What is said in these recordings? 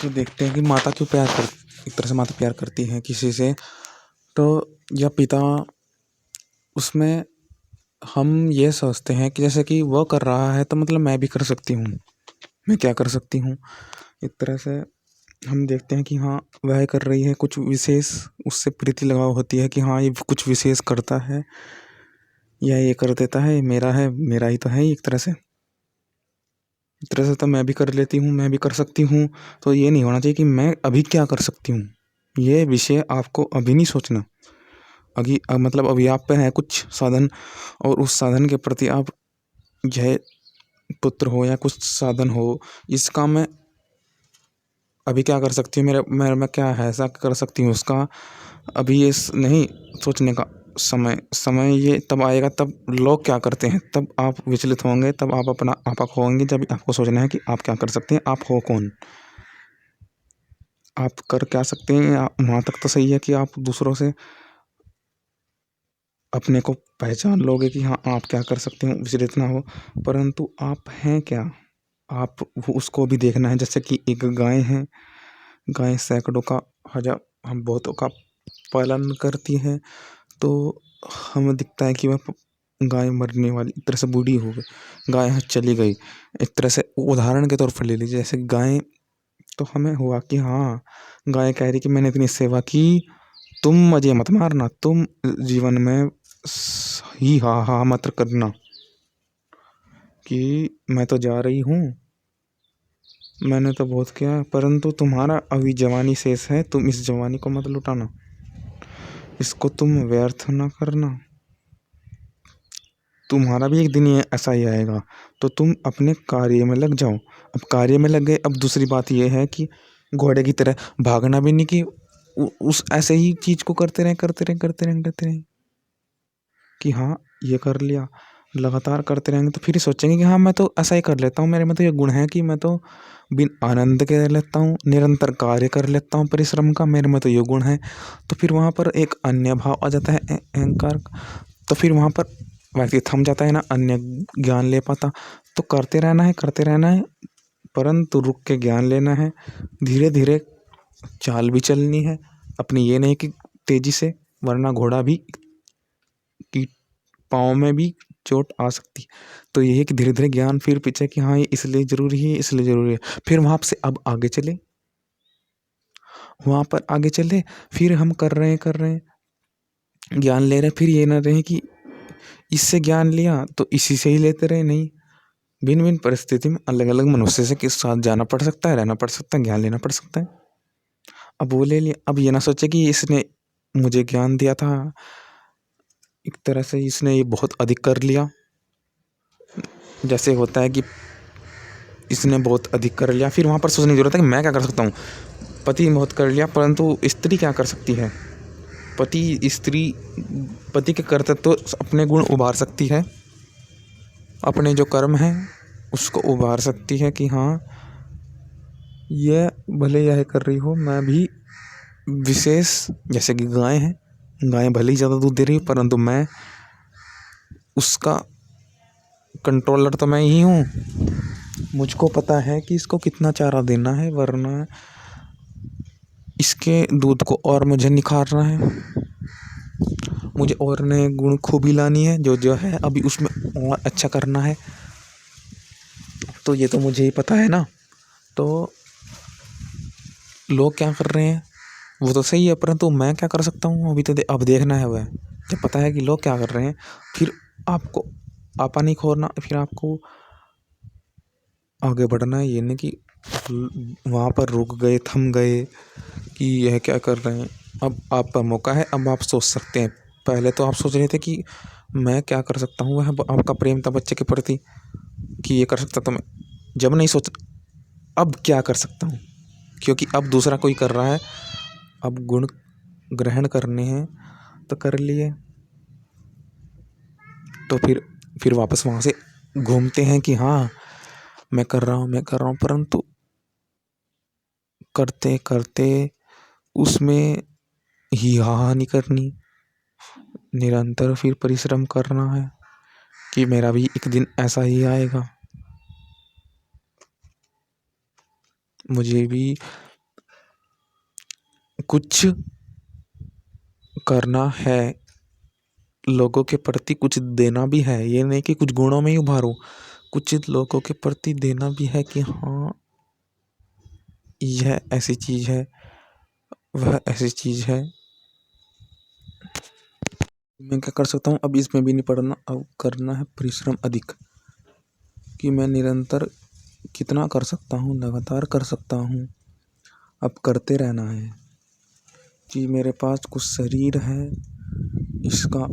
तो देखते हैं कि माता क्यों प्यार कर एक तरह से माता प्यार करती है किसी से। तो या पिता उसमें हम ये सोचते हैं कि जैसे कि वो कर रहा है तो मतलब मैं भी कर सकती हूँ, मैं क्या कर सकती हूँ। एक तरह से हम देखते हैं कि हाँ वह कर रही है कुछ विशेष, उससे प्रीति लगाव होती है कि हाँ ये कुछ विशेष करता है या ये कर देता है, मेरा है, मेरा ही तो है ही एक तरह से। एक तरह से तो मैं भी कर लेती हूँ, मैं भी कर सकती हूँ। तो ये नहीं होना चाहिए कि मैं अभी क्या कर सकती हूँ। ये विषय आपको अभी नहीं सोचना। मतलब अभी आप पे है कुछ साधन और उस साधन के प्रति आप यह पुत्र हो या कुछ साधन हो, इस काम में अभी क्या कर सकती हूँ, मैं क्या है ऐसा कर सकती हूँ उसका अभी ये नहीं सोचने का समय समय ये तब आएगा, तब लोग क्या करते हैं तब आप विचलित होंगे, तब आप अपना आपा खोएंगे। जब आपको सोचना है कि आप क्या कर सकते हैं, आप हो कौन, आप कर क्या सकते हैं। वहाँ तक तो सही है कि आप दूसरों से अपने को पहचान लोगे कि हाँ आप क्या कर सकते हो, विचलित ना हो। परंतु आप हैं क्या, आप उसको भी देखना है। जैसे कि एक गाय है, गाय सैकड़ों का हजार हम बहुतों का पालन करती है। तो हमें दिखता है कि वह गाय मरने वाली, एक तरह से बूढ़ी हो गई, गाय चली गई। एक तरह से उदाहरण के तौर पर ले लीजिए, जैसे गाय, तो हमें हुआ कि हाँ गाय कह रही कि मैंने इतनी सेवा की, तुम मुझे मत मारना, तुम जीवन में ही हा हा मत करना कि मैं तो जा रही हूँ, मैंने तो बहुत किया, परंतु तुम्हारा अभी जवानी शेष है, तुम इस जवानी को मत लुटाना, इसको तुम व्यर्थ ना करना, तुम्हारा भी एक दिन ये ऐसा ही आएगा। तो तुम अपने कार्य में लग जाओ। अब कार्य में लग गए, अब दूसरी बात ये है कि घोड़े की तरह भागना भी नहीं कि उस ऐसे ही चीज को करते रहे करते रहे करते रहे करते रहे कि हाँ ये कर लिया, लगातार करते रहेंगे तो फिर सोचेंगे कि हाँ मैं तो ऐसा ही कर लेता हूँ, मेरे में तो ये गुण है कि मैं तो बिन आनंद के रह लेता हूँ, निरंतर कार्य कर लेता हूँ परिश्रम का, मेरे में तो ये गुण है। तो फिर वहाँ पर एक अन्य भाव आ जाता है, अहंकार का। तो फिर वहाँ पर व्यक्ति थम जाता है ना, अन्य ज्ञान ले पाता। तो करते रहना है, करते रहना है, परंतु रुक के ज्ञान लेना है, धीरे धीरे चाल भी चलनी है अपनी, ये नहीं कि तेजी से, वरना घोड़ा भी की पाँव में भी चोट आ सकती है। तो ये है कि धीरे धीरे ज्ञान फिर पीछे कि हाँ ये इसलिए जरूरी है, इसलिए जरूरी है। फिर वहाँ से अब आगे चले, वहाँ पर आगे चले, फिर हम कर रहे हैं ज्ञान ले रहे हैं। फिर ये ना रहे कि इससे ज्ञान लिया तो इसी से ही लेते रहे, नहीं, भिन्न भिन्न परिस्थिति में अलग अलग मनुष्य से किस साथ जाना पड़ सकता है, रहना पड़ सकता है, ज्ञान लेना पड़ सकता है। अब वो ले लिया, अब ये ना सोचे कि इसने मुझे ज्ञान दिया था, एक तरह से इसने ये बहुत अधिक कर लिया। जैसे होता है कि इसने बहुत अधिक कर लिया, फिर वहाँ पर सोचने की जरूरत है कि मैं क्या कर सकता हूँ। पति ने बहुत कर लिया, परंतु स्त्री क्या कर सकती है। स्त्री पति के कर्तव्य तो अपने गुण उभार सकती है, अपने जो कर्म हैं उसको उभार सकती है कि हाँ ये भले यह कर रही हो, मैं भी विशेष, जैसे कि गाय है, गाय भले ही ज़्यादा दूध दे रही है परंतु मैं उसका कंट्रोलर तो मैं ही हूँ। मुझको पता है कि इसको कितना चारा देना है, वरना इसके दूध को और मुझे निखारना है, मुझे और नए गुण खूबी लानी है, जो जो है अभी उसमें और अच्छा करना है। तो ये तो मुझे ही पता है ना। तो लोग क्या कर रहे हैं वो तो सही है, परंतु मैं क्या कर सकता हूँ अभी तो अब देखना है। वह जब पता है कि लोग क्या कर रहे हैं, फिर आपको आपा नहीं खोना, फिर आपको आगे बढ़ना है। ये नहीं कि वहाँ पर रुक गए, थम गए कि यह क्या कर रहे हैं। अब आपका मौका है, अब आप सोच सकते हैं। पहले तो आप सोच रहे थे कि मैं क्या कर सकता हूँ, वह आपका प्रेम था बच्चे के प्रति कि ये कर सकता था मैं, जब नहीं सोच, अब क्या कर सकता हूँ, क्योंकि अब दूसरा कोई कर रहा है, अब गुण ग्रहण करने हैं तो कर लिए। तो फिर वापस वहाँ से घूमते हैं कि हाँ मैं कर रहा हूँ, मैं कर रहा हूँ, परंतु करते करते उसमें ही हाँ नहीं करनी, निरंतर फिर परिश्रम करना है कि मेरा भी एक दिन ऐसा ही आएगा, मुझे भी कुछ करना है, लोगों के प्रति कुछ देना भी है। ये नहीं कि कुछ गुणों में ही उभारो, कुछ लोगों के प्रति देना भी है कि हाँ यह ऐसी चीज़ है, वह ऐसी चीज़ है। मैं क्या कर सकता हूँ, अब इसमें भी नहीं पढ़ना, अब करना है परिश्रम अधिक, कि मैं निरंतर कितना कर सकता हूँ, लगातार कर सकता हूँ। अब करते रहना है कि मेरे पास कुछ शरीर है, इसका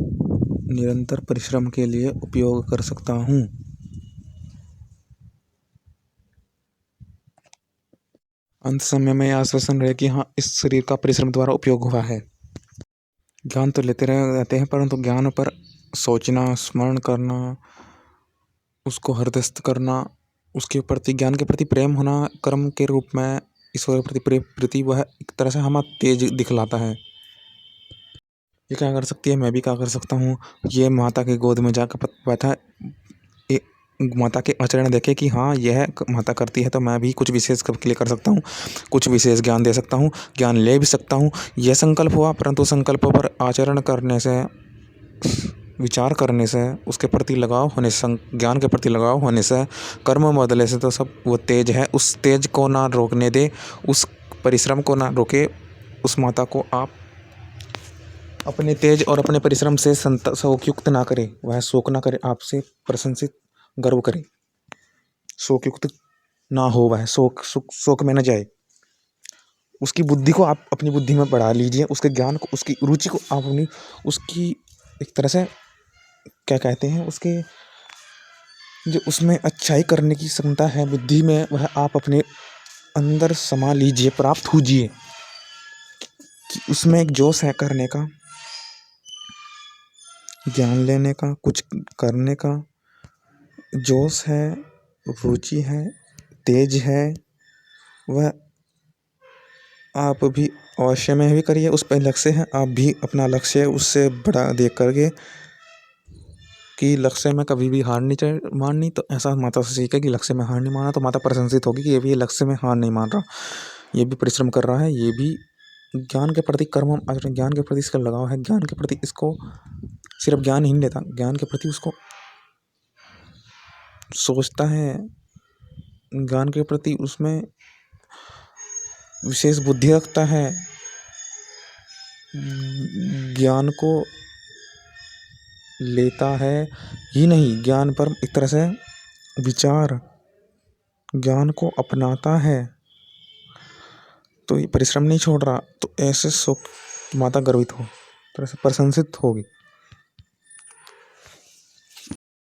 निरंतर परिश्रम के लिए उपयोग कर सकता हूँ। अंत समय में यह आश्वासन रहे कि हाँ इस शरीर का परिश्रम द्वारा उपयोग हुआ है। ज्ञान तो लेते रहते हैं, परंतु ज्ञान पर सोचना, स्मरण करना, उसको हृदयस्थ करना, उसके प्रति ज्ञान के प्रति प्रेम होना कर्म के रूप में, ईश्वर के प्रति वह एक तरह से हमें तेज दिखलाता है। ये क्या कर सकती है, मैं भी क्या कर सकता हूँ, ये माता की गोद में जाकर बैठा, माता के आचरण देखे कि हाँ यह माता करती है तो मैं भी कुछ विशेष के लिए कर सकता हूँ, कुछ विशेष ज्ञान दे सकता हूँ, ज्ञान ले भी सकता हूँ। यह संकल्प हुआ, परंतु संकल्पों पर आचरण करने से, विचार करने से, उसके प्रति लगाव होने से, ज्ञान के प्रति लगाव होने से, कर्म बदले से तो सब वो तेज है, उस तेज को ना रोकने दे, उस परिश्रम को ना रोके। उस माता को आप अपने तेज और अपने परिश्रम से शोकयुक्त ना करे, वह शोक ना करे, आपसे प्रशंसित गर्व करे, शोकयुक्त ना हो, वह शोक में न जाए। उसकी बुद्धि को आप अपनी बुद्धि में बढ़ा लीजिए, उसके ज्ञान को, उसकी रुचि को आप अपनी, उसकी एक तरह से क्या कहते हैं, उसके जो उसमें अच्छाई करने की क्षमता है बुद्धि में, वह आप अपने अंदर समा लीजिए, प्राप्त होजिए, कि उसमें एक जोश है करने का, ज्ञान लेने का, कुछ करने का जोश है, रुचि है, तेज है। वह आप भी अवश्य में भी करिए, उस पर लक्ष्य है, आप भी अपना लक्ष्य उससे बड़ा देख करके, कि लक्ष्य में कभी भी हार नहीं माननी। तो ऐसा माता से सीखे कि लक्ष्य में हार नहीं माना, तो माता प्रशंसित होगी कि ये भी लक्ष्य में हार नहीं मान रहा, ये भी परिश्रम कर रहा है, ये भी ज्ञान के प्रति कर्म आचरण, ज्ञान के प्रति इसका लगाव है, ज्ञान के प्रति इसको सिर्फ ज्ञान ही नहीं लेता, ज्ञान के प्रति उसको सोचता है, ज्ञान के प्रति उसमें विशेष बुद्धि रखता है, ज्ञान को लेता है ही नहीं, ज्ञान पर एक तरह से विचार, ज्ञान को अपनाता है, तो ये परिश्रम नहीं छोड़ रहा। तो ऐसे शोक माता गर्वित हो, तरह से प्रशंसित होगी।